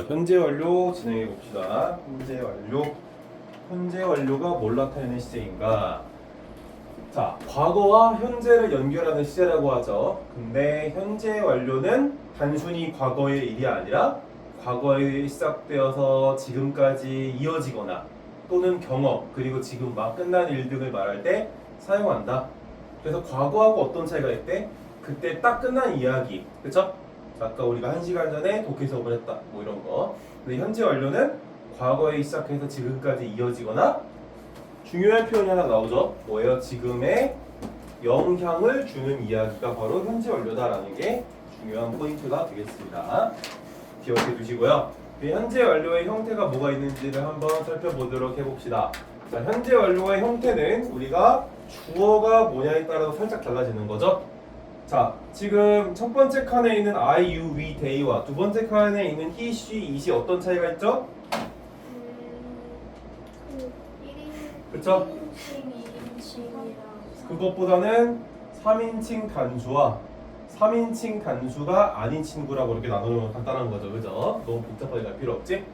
현재 완료 진행해 봅시다. 현재 완료가 뭘 나타내는 시제인가? 자, 과거와 현재를 연결하는 시제라고 하죠. 근데 현재 완료는 단순히 과거의 일이 아니라 과거에 시작되어서 지금까지 이어지거나 또는 경험 그리고 지금 막 끝난 일 등을 말할 때 사용한다. 그래서 과거하고 어떤 차이가 있대? 그때 딱 끝난 이야기, 그쵸? 아까 우리가 1시간 전에 독해 수업을 했다 뭐 이런 거. 근데 현재 완료는 과거에 시작해서 지금까지 이어지거나 중요한 표현이 하나 나오죠. 뭐예요? 지금의 영향을 주는 이야기가 바로 현재 완료다라는 게 중요한 포인트가 되겠습니다. 기억해 두시고요. 현재 완료의 형태가 뭐가 있는지를 한번 살펴보도록 해봅시다. 자, 현재 완료의 형태는 우리가 주어가 뭐냐에 따라서 살짝 달라지는 거죠. 자, 지금 첫 번째 칸에 있는 I, you, we, they와 두 번째 칸에 있는 he, she, it이 어떤 차이가 있죠? 그쵸? 그것보다는 3인칭 단수와 3인칭 단수가 아닌 친구라고 이렇게 나누면 간단한 거죠. 그죠? 너무 복잡하게 갈 필요 없지?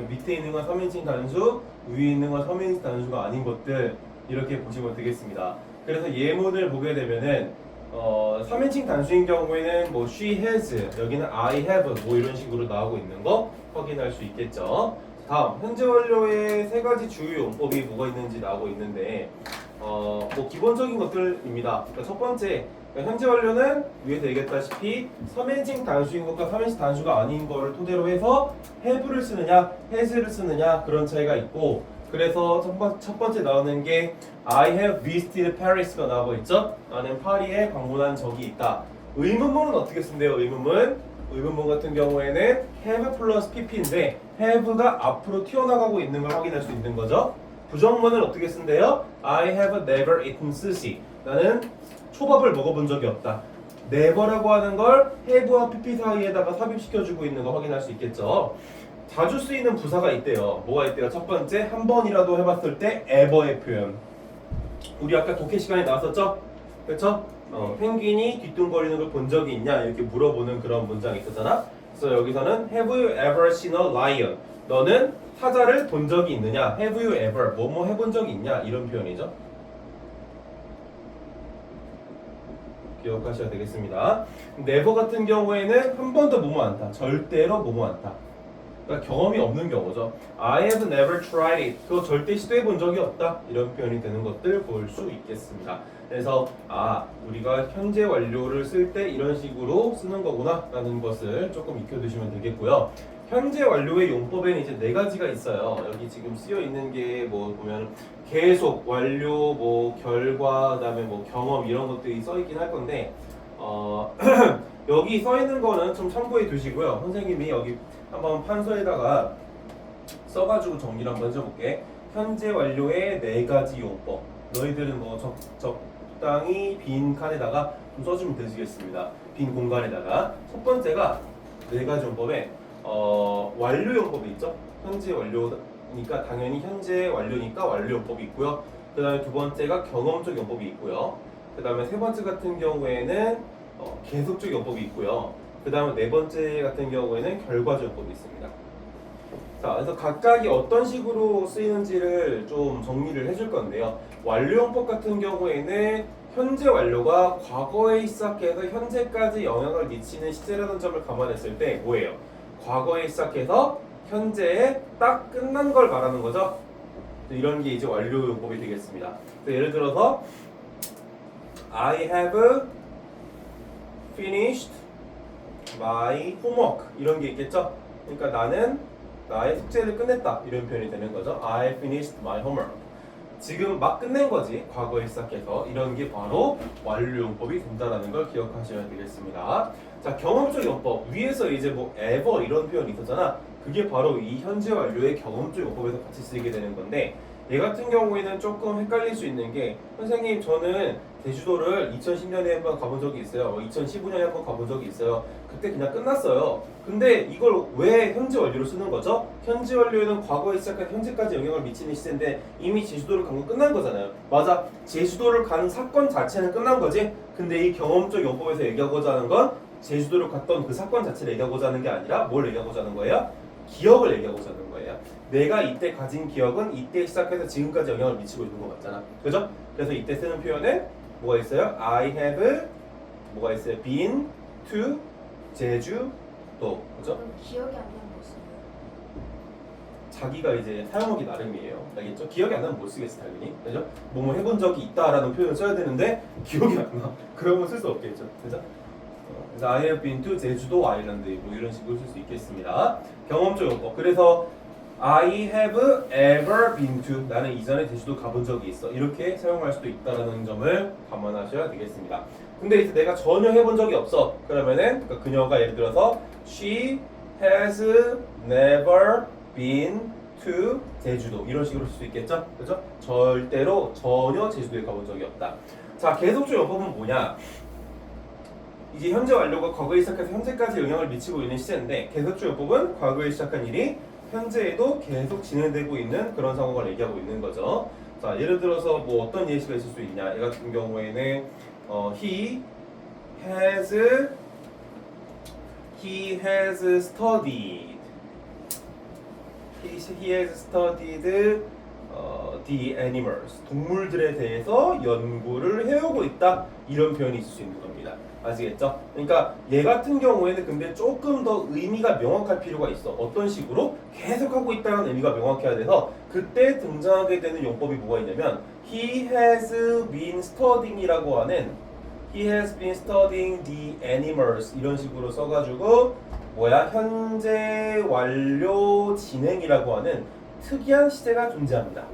밑에 있는 건 3인칭 단수, 위에 있는 건 3인칭 단수가 아닌 것들 이렇게 보시면 되겠습니다. 그래서 예문을 보게 되면은 3인칭 단수인 경우에는 뭐 she has, 여기는 I have 뭐 이런 식으로 나오고 있는 거 확인할 수 있겠죠. 다음, 현재 완료의 세 가지 주요 용법이 뭐가 있는지 나오고 있는데 뭐 기본적인 것들입니다. 그러니까 첫 번째, 그러니까 현재 완료는 위에서 얘기했다시피 3인칭 단수인 것과 3인칭 단수가 아닌 거를 토대로 해서 have를 쓰느냐, has를 쓰느냐 그런 차이가 있고, 그래서 첫 번째 나오는 게 I have visited Paris가 나오고 있죠. 나는 파리에 방문한 적이 있다. 의문문은 어떻게 쓴대요? 의문문 같은 경우에는 have 플러스 pp인데 have가 앞으로 튀어나가고 있는 걸 확인할 수 있는 거죠. 부정문은 어떻게 쓴대요? I have never eaten sushi. 나는 초밥을 먹어본 적이 없다. never라고 하는 걸 have와 pp 사이에다가 삽입시켜주고 있는 거 확인할 수 있겠죠. 자주 쓰이는 부사가 있대요. 뭐가 있대요? 첫 번째, 한 번이라도 해봤을 때 ever의 표현. 우리 아까 독해 시간에 나왔었죠? 그렇죠? 펭귄이 뒤뚱거리는 걸 본 적이 있냐? 이렇게 물어보는 그런 문장이 있었잖아. 그래서 여기서는 Have you ever seen a lion? 너는 사자를 본 적이 있느냐? Have you ever 뭐뭐 해본 적이 있냐? 이런 표현이죠. 기억하셔야 되겠습니다. never 같은 경우에는 한 번도 뭐뭐 않다. 절대로 뭐뭐 않다. 그러니까 경험이 없는 경우죠. I have never tried it. 그거 절대 시도해 본 적이 없다. 이런 표현이 되는 것들 볼 수 있겠습니다. 그래서 우리가 현재 완료를 쓸 때 이런 식으로 쓰는 거구나 라는 것을 조금 익혀두시면 되겠고요. 현재 완료의 용법에는 이제 4가지가 있어요. 여기 지금 쓰여 있는 게 뭐 보면 계속, 완료, 뭐 결과, 그다음에 뭐 경험 이런 것들이 써 있긴 할 건데 여기 써 있는 거는 좀 참고해 두시고요. 선생님이 여기 한번 판서에다가 써가지고 정리를 한번 해줘볼게. 현재 완료의 4가지 용법. 너희들은 뭐 적당히 빈 칸에다가 좀 써주면 되시겠습니다. 빈 공간에다가. 첫 번째가 4가지 용법에 완료 용법이 있죠. 현재 완료니까 당연히 현재 완료니까 완료 용법이 있고요. 그 다음에 두 번째가 경험적 용법이 있고요. 그 다음에 세 번째 같은 경우에는 계속적 용법이 있고요. 그 다음에 네 번째 같은 경우에는 결과적 용법이 있습니다. 자, 그래서 각각이 어떤 식으로 쓰이는지를 좀 정리를 해줄 건데요. 완료 용법 같은 경우에는 현재 완료가 과거에 시작해서 현재까지 영향을 미치는 시제라는 점을 감안했을 때 뭐예요? 과거에 시작해서 현재에 딱 끝난 걸 말하는 거죠. 이런 게 이제 완료 용법이 되겠습니다. 예를 들어서 I have finished my homework 이런 게 있겠죠. 그러니까 나는 나의 숙제를 끝냈다 이런 표현이 되는 거죠. I finished my homework. 지금 막 끝낸 거지. 과거에 시작해서 이런 게 바로 완료 용법이 된다라는 걸 기억하셔야 되겠습니다. 자, 경험적 용법 위에서 이제 뭐 ever 이런 표현이 있었잖아. 그게 바로 이 현재 완료의 경험적 용법에서 같이 쓰이게 되는 건데, 얘 같은 경우에는 조금 헷갈릴 수 있는 게, 선생님 저는 제주도를 2010년에 한번 가본 적이 있어요. 2015년에 한번 가본 적이 있어요. 그때 그냥 끝났어요. 근데 이걸 왜 현재 완료로 쓰는 거죠? 현재 완료에는 과거에 시작한 현재까지 영향을 미치는 시제인데 이미 제주도를 간 건 끝난 거잖아요. 맞아. 제주도를 간 사건 자체는 끝난 거지. 근데 이 경험적 용법에서 얘기하고자 하는 건 제주도를 갔던 그 사건 자체를 얘기하고자 하는 게 아니라 뭘 얘기하고자 하는 거예요? 기억을 얘기하고자 하는 거예요. 내가 이때 가진 기억은 이때 시작해서 지금까지 영향을 미치고 있는 것 같잖아. 그죠? 그래서 이때 쓰는 표현은 뭐가 있어요? I have 뭐가 있어요? been to 제주도. 그죠? 그럼 기억이 안 나면 못 써요. 자기가 이제 사용하기 나름이에요. 알겠죠? 기억이 안 나면 못 쓰겠어 당연히. 그죠? 뭐뭐 해본 적이 있다라는 표현을 써야 되는데 기억이 안 나. 그러면 쓸 수 없겠죠. 그죠? 그래서 I have been to 제주도 아일랜드 뭐 이런 식으로 쓸 수 있겠습니다. 경험적 용법. 그래서 I have ever been to 나는 이전에 제주도 가본 적이 있어. 이렇게 사용할 수도 있다라는 점을 감안하셔야 되겠습니다. 근데 이제 내가 전혀 해본 적이 없어. 그러면은 그러니까 그녀가 예를 들어서 she has never been to 제주도 이런 식으로 쓸 수 있겠죠? 그죠? 절대로 전혀 제주도에 가본 적이 없다. 자, 계속적 용법은 뭐냐? 이제 현재 완료가 과거에 시작해서 현재까지 영향을 미치고 있는 시제인데 계속적 용법은 과거에 시작한 일이 현재에도 계속 진행되고 있는 그런 상황을 얘기하고 있는 거죠. 자, 예를 들어서 뭐 어떤 예시가 있을 수 있냐? 이 같은 경우에는 he has studied he has studied the animals 동물들에 대해서 연구를 해오고 있다 이런 표현이 있을 수 있는 겁니다. 아시겠죠? 그러니까 얘 같은 경우에는 근데 조금 더 의미가 명확할 필요가 있어. 어떤 식으로? 계속하고 있다는 의미가 명확해야 돼서 그때 등장하게 되는 용법이 뭐가 있냐면 he has been studying이라고 하는 he has been studying the animals 이런 식으로 써가지고 뭐야? 현재 완료 진행이라고 하는 특이한 시제가 존재합니다.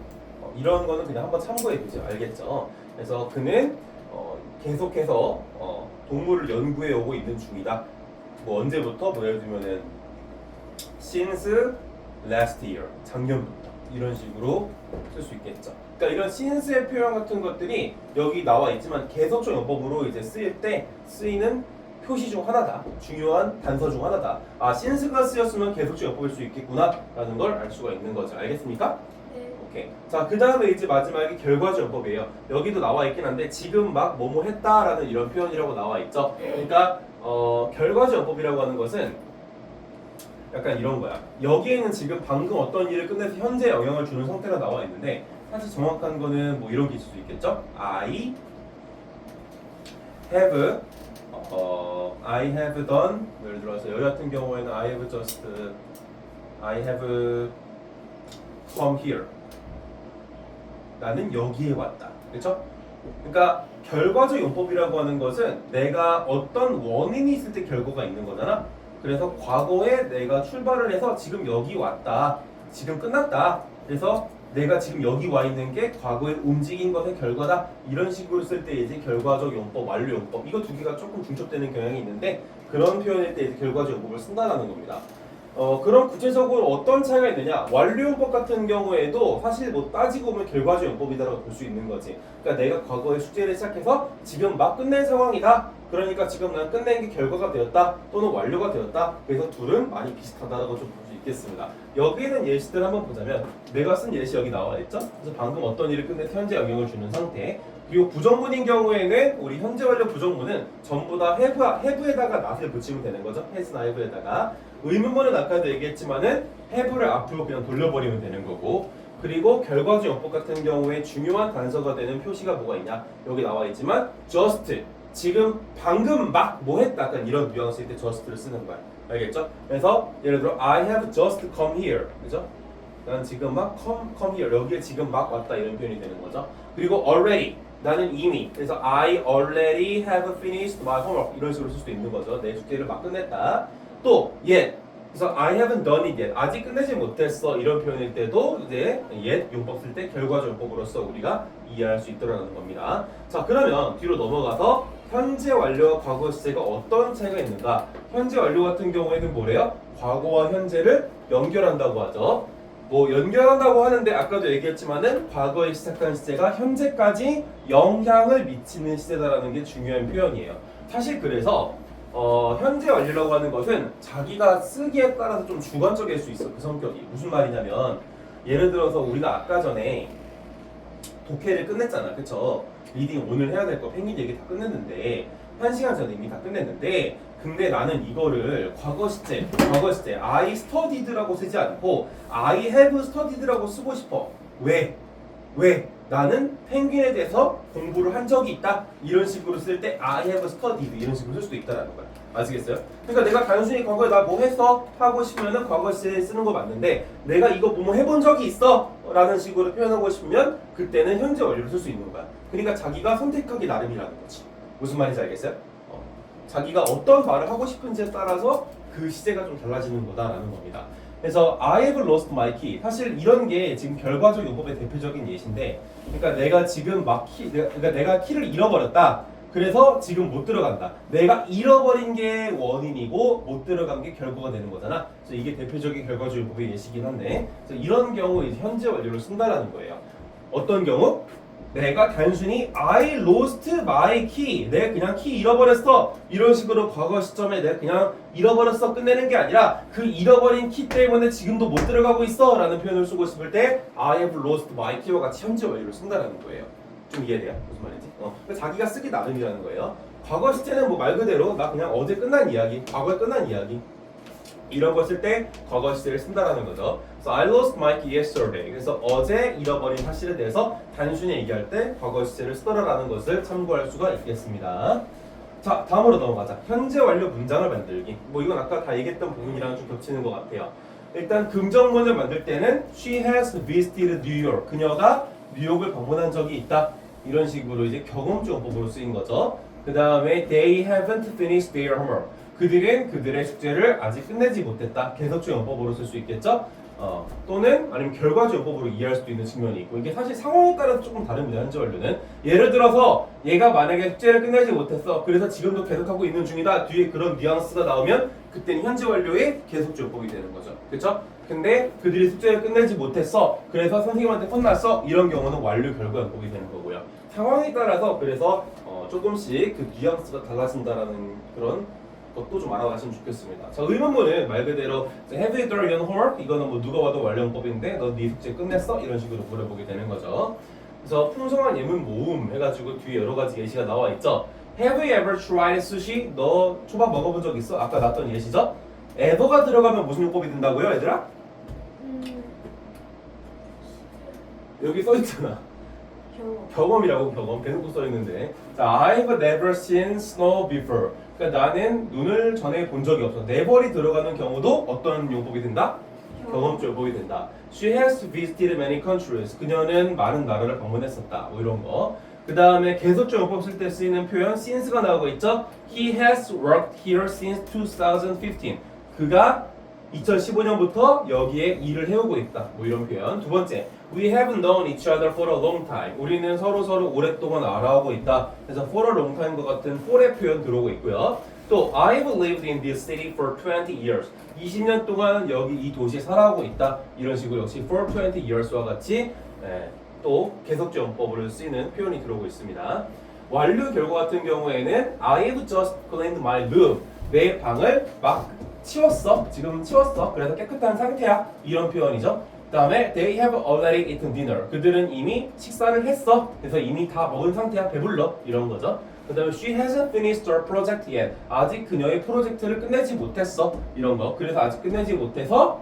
이런 거는 그냥 한번 참고해 보세요. 알겠죠? 그래서 그는 계속해서 동물을 연구해 오고 있는 중이다. 뭐 언제부터? 뭐 예를 들면은 since last year 작년부터 이런 식으로 쓸 수 있겠죠. 그러니까 이런 since의 표현 같은 것들이 여기 나와 있지만 계속적 용법으로 이제 쓰일 때 쓰이는 표시 중 하나다. 중요한 단서 중 하나다. 아, since가 쓰였으면 계속적 용법일 수 있겠구나라는 걸 알 수가 있는 거죠. 알겠습니까? 네. 오케이. 자, 그 다음에 이제 마지막에 결과적 용법이에요. 여기도 나와 있긴 한데 지금 막 뭐뭐 했다라는 이런 표현이라고 나와 있죠. 그러니까 결과적 용법이라고 하는 것은 약간 이런 거야. 여기에는 지금 방금 어떤 일을 끝내서 현재 영향을 주는 상태가 나와 있는데 사실 정확한 거는 뭐 이런 게 있을 수 있겠죠. I have done 예를 들어서 여기 같은 경우에는 I have come here 나는 여기에 왔다. 그렇죠? 그러니까 결과적 용법이라고 하는 것은 내가 어떤 원인이 있을 때 결과가 있는 거잖아. 그래서 과거에 내가 출발을 해서 지금 여기 왔다. 지금 끝났다. 그래서 내가 지금 여기 와 있는 게 과거에 움직인 것의 결과다. 이런 식으로 쓸 때 이제 결과적 용법, 완료 용법 이거 두 개가 조금 중첩되는 경향이 있는데 그런 표현일 때 이제 결과적 용법을 쓴다는 겁니다. 그럼 구체적으로 어떤 차이가 있느냐? 완료 용법 같은 경우에도 사실 뭐 따지고 보면 결과적 용법이다라고 볼 수 있는 거지. 그러니까 내가 과거에 숙제를 시작해서 지금 막 끝낸 상황이다. 그러니까 지금 난 끝낸 게 결과가 되었다 또는 완료가 되었다. 그래서 둘은 많이 비슷하다라고 좀 볼 수 있겠습니다. 여기는 예시들 한번 보자면 내가 쓴 예시 여기 나와 있죠? 그래서 방금 어떤 일을 끝내서 현재 영향을 주는 상태. 그리고 부정문인 경우에는 우리 현재 완료 부정문은 전부 다 have에다가 not을 붙이면 되는 거죠. has나 have에다가. 의문문은 아까도 얘기했지만은 have를 앞으로 그냥 돌려버리면 되는 거고. 그리고 결과적 용법 같은 경우에 중요한 단서가 되는 표시가 뭐가 있냐? 여기 나와 있지만 just 지금 방금 막 뭐 했다 약간 이런 뉘앙스일 때 just를 쓰는 거야. 알겠죠? 그래서 예를 들어 I have just come here. 그죠? 난 지금 막 come here 여기에 지금 막 왔다 이런 표현이 되는 거죠. 그리고 already 나는 이미 그래서 I already have finished my homework 이런 식으로 쓸 수도 있는 거죠. 내 숙제를 막 끝냈다. 또 yet 그래서 I haven't done it yet 아직 끝내지 못했어 이런 표현일 때도 이제 yet 용법 쓸 때 결과적 용법으로서 우리가 이해할 수 있도록하는 겁니다. 자, 그러면 뒤로 넘어가서 현재 완료와 과거 시제가 어떤 차이가 있는가? 현재 완료 같은 경우에는 뭐래요? 과거와 현재를 연결한다고 하죠. 뭐 연결한다고 하는데 아까도 얘기했지만은 과거에 시작한 시제가 현재까지 영향을 미치는 시제다라는 게 중요한 표현이에요. 사실 그래서 현재 완료라고 하는 것은 자기가 쓰기에 따라서 좀 주관적일 수 있어. 그 성격이 무슨 말이냐면 예를 들어서 우리가 아까 전에 독해를 끝냈잖아, 그쵸? 리딩 오늘 해야 될 거 펭귄 얘기 다 끝냈는데 1시간 전에 이미 다 끝냈는데 근데 나는 이거를 과거 시제 I studied라고 쓰지 않고 I have studied라고 쓰고 싶어. 왜? 나는 펭귄에 대해서 공부를 한 적이 있다. 이런 식으로 쓸 때 I have studied 이런 식으로 쓸 수도 있다라는 거야. 아시겠어요? 그러니까 내가 단순히 과거에 나 뭐 했어? 하고 싶으면은 과거 시제에 쓰는 거 맞는데 내가 이거 뭐 해본 적이 있어? 라는 식으로 표현하고 싶으면 그때는 현재 완료를 쓸 수 있는 거야. 그러니까 자기가 선택하기 나름이라는 거지. 무슨 말인지 알겠어요? 자기가 어떤 말을 하고 싶은지에 따라서 그 시제가 좀 달라지는 거다라는 겁니다. 그래서 I have lost my key. 사실 이런 게 지금 결과적 용법의 대표적인 예시인데, 그러니까 내가 지금 내가 키를 잃어버렸다. 그래서 지금 못 들어간다. 내가 잃어버린 게 원인이고 못 들어간 게 결과가 되는 거잖아. 그래서 이게 대표적인 결과적 용법의 예시긴 한데, 그래서 이런 경우 이제 현재 완료를 쓴다라는 거예요. 어떤 경우? 내가 단순히 I lost my key. 내가 그냥 키 잃어버렸어. 이런 식으로 과거 시점에 내가 그냥 잃어버렸어 끝내는 게 아니라 그 잃어버린 키 때문에 지금도 못 들어가고 있어 라는 표현을 쓰고 싶을 때 I have lost my key와 같이 현재 완료를 쓴다는 거예요. 좀 이해돼요? 무슨 말인지? 그러니까 자기가 쓰기 나름이라는 거예요. 과거 시제는 뭐 말 그대로 나 그냥 어제 끝난 이야기, 과거에 끝난 이야기 이런 걸 쓸 때 과거 시제를 쓴다라는 거죠. So I lost my key yesterday. 그래서 어제 잃어버린 사실에 대해서 단순히 얘기할 때 과거 시제를 쓰더라라는 것을 참고할 수가 있겠습니다. 자, 다음으로 넘어가자. 현재 완료 문장을 만들기. 뭐 이건 아까 다 얘기했던 부분이랑 좀 겹치는 것 같아요. 일단 긍정문을 만들 때는 She has visited New York. 그녀가 뉴욕을 방문한 적이 있다. 이런 식으로 이제 경험적 어법으로 쓰인 거죠. 그 다음에 They haven't finished their homework. 그들은 그들의 숙제를 아직 끝내지 못했다. 계속적 용법으로 쓸 수 있겠죠? 또는 아니면 결과적 용법으로 이해할 수도 있는 측면이 있고, 이게 사실 상황에 따라서 조금 다릅니다. 현재 완료는 예를 들어서 얘가 만약에 숙제를 끝내지 못했어. 그래서 지금도 계속하고 있는 중이다. 뒤에 그런 뉘앙스가 나오면 그때는 현재 완료의 계속적 용법이 되는 거죠. 그렇죠? 근데 그들이 숙제를 끝내지 못했어. 그래서 선생님한테 혼났어. 이런 경우는 완료 결과 용법이 되는 거고요. 상황에 따라서 그래서 조금씩 그 뉘앙스가 달라진다라는 그런 것도 좀 알아가시면 좋겠습니다. 자, 의문문은 말 그대로 Have you done your homework? 이거는 뭐 누가 봐도 완료문법인데 너 네 숙제 끝냈어? 이런 식으로 물어보게 되는 거죠. 그래서 풍성한 예문 모음 해가지고 뒤에 여러 가지 예시가 나와 있죠. Have you ever tried sushi? 너 초밥 먹어본 적 있어? 아까 나왔던 예시죠? ever가 들어가면 무슨 용법이 된다고요, 얘들아? 여기 써 있잖아. 경험이라고 경험 계속 써 있는데. 자, I've never seen snow before. 그러니까 나는 눈을 전에 본 적이 없어. never이 들어가는 경우도 어떤 용법이 된다? 경험적 용법이 된다. She has visited many countries. 그녀는 많은 나라를 방문했었다. 뭐 이런 거. 그 다음에 계속적 용법 쓸 때 쓰이는 표현 since가 나오고 있죠. He has worked here since 2015. 그가 2015년부터 여기에 일을 해오고 있다. 뭐 이런 표현. 두 번째, We have known each other for a long time. 우리는 서로 오랫동안 알아오고 있다. 그래서 for a long time과 같은 for의 표현 들어오고 있고요. 또 I've lived in this city for 20 years. 20년 동안 여기 이 도시에 살아오고 있다. 이런 식으로 역시 for 20 years와 같이 또 계속적 용법으로 쓰이는 표현이 들어오고 있습니다. 완료 결과 같은 경우에는 I've just cleaned my room. 내 방을 막 치웠어. 지금 치웠어. 그래서 깨끗한 상태야. 이런 표현이죠. 그 다음에 They have already eaten dinner. 그들은 이미 식사를 했어. 그래서 이미 다 먹은 상태야. 배불러. 이런 거죠. 그 다음에 She hasn't finished her project yet. 아직 그녀의 프로젝트를 끝내지 못했어. 이런 거. 그래서 아직 끝내지 못해서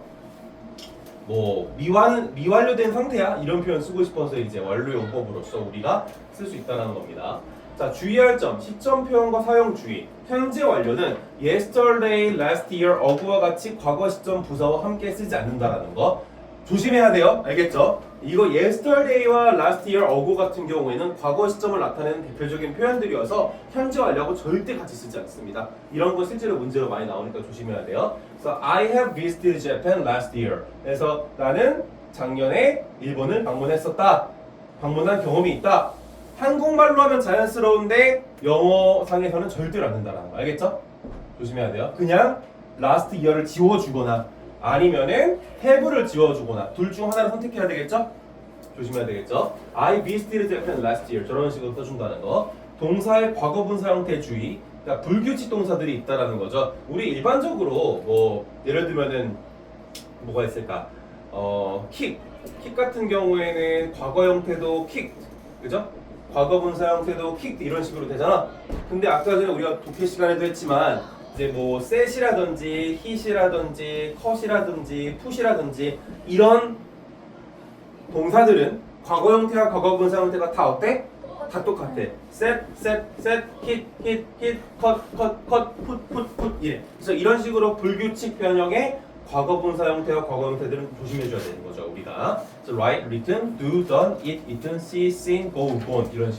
뭐 미완료된 상태야. 이런 표현 쓰고 싶어서 이제 완료 용법으로서 우리가 쓸 수 있다는 겁니다. 자, 주의할 점, 시점 표현과 사용 주의. 현재 완료는 yesterday, last year, 어구와 같이 과거 시점 부사와 함께 쓰지 않는다라는 거 조심해야 돼요. 알겠죠? 이거 yesterday와 last year, 어구 같은 경우에는 과거 시점을 나타내는 대표적인 표현들이어서 현재 완료하고 절대 같이 쓰지 않습니다. 이런 거 실제로 문제로 많이 나오니까 조심해야 돼요. 그래서 I have visited Japan last year. 그래서 나는 작년에 일본을 방문했었다. 방문한 경험이 있다. 한국말로 하면 자연스러운데 영어상에서는 절대로 안 된다는 거 알겠죠? 조심해야 돼요. 그냥 last year를 지워주거나 아니면은 have를 지워주거나 둘 중 하나를 선택해야 되겠죠? 조심해야 되겠죠? I visited Japan last year 저런 식으로 써준다는 거. 동사의 과거분사 형태 주의. 그러니까 불규칙 동사들이 있다라는 거죠. 우리 일반적으로 뭐 예를 들면은 뭐가 있을까? kick 같은 경우에는 과거 형태도 kicked, 그죠? 과거 분사 형태도 kicked 이런 식으로 되잖아. 근데 아까 전에 우리가 독해 시간에도 했지만 이제 뭐 set이라든지 hit이라든지 cut이라든지 push이라든지 이런 동사들은 과거 형태와 과거 분사 형태가 다 어때? 다 똑같아. set, hit, cut, put 이래. 그래서 이런 식으로 불규칙 변형의 과거 분사 형태와 과거 형태들은 조심해줘야 되는 거죠 우리가. So write, written, do, done, eat, eaten, see, sing, go, gone 이런 식으로.